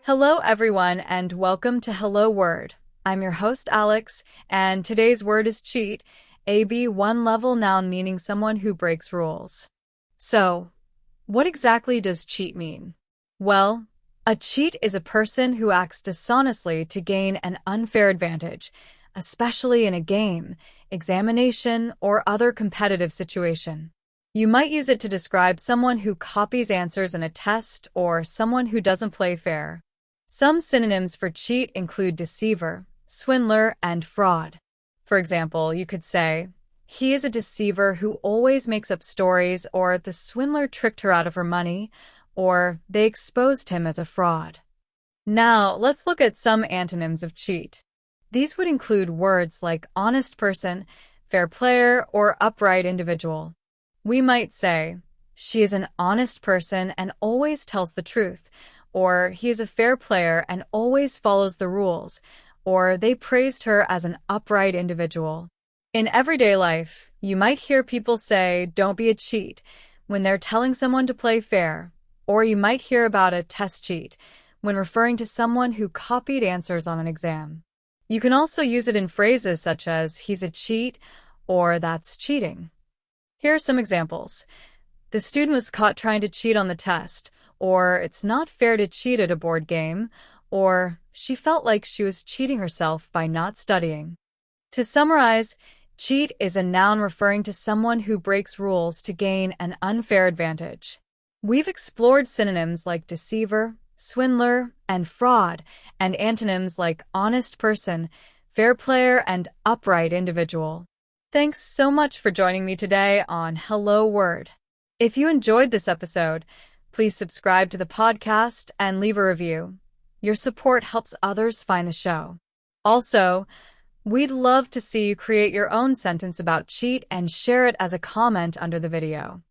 Hello, everyone, and welcome to Hello Word. I'm your host, Alex, and today's word is cheat, a B1 level noun meaning someone who breaks rules. So, what exactly does cheat mean? Well, a cheat is a person who acts dishonestly to gain an unfair advantage, especially in a game, examination, or other competitive situation. You might use it to describe someone who copies answers in a test or someone who doesn't play fair. Some synonyms for cheat include deceiver, swindler, and fraud. For example, you could say, he is a deceiver who always makes up stories, or the swindler tricked her out of her money, or they exposed him as a fraud. Now, let's look at some antonyms of cheat. These would include words like honest person, fair player, or upright individual. We might say, she is an honest person and always tells the truth, or he is a fair player and always follows the rules, or they praised her as an upright individual. In everyday life, you might hear people say, don't be a cheat, when they're telling someone to play fair, or you might hear about a test cheat, when referring to someone who copied answers on an exam. You can also use it in phrases such as, he's a cheat, or that's cheating. Here are some examples. The student was caught trying to cheat on the test, or it's not fair to cheat at a board game, or she felt like she was cheating herself by not studying. To summarize, cheat is a noun referring to someone who breaks rules to gain an unfair advantage. We've explored synonyms like deceiver, swindler, and fraud, and antonyms like honest person, fair player, and upright individual. Thanks so much for joining me today on Hello Word. If you enjoyed this episode, please subscribe to the podcast and leave a review. Your support helps others find the show. Also, we'd love to see you create your own sentence about cheat and share it as a comment under the video.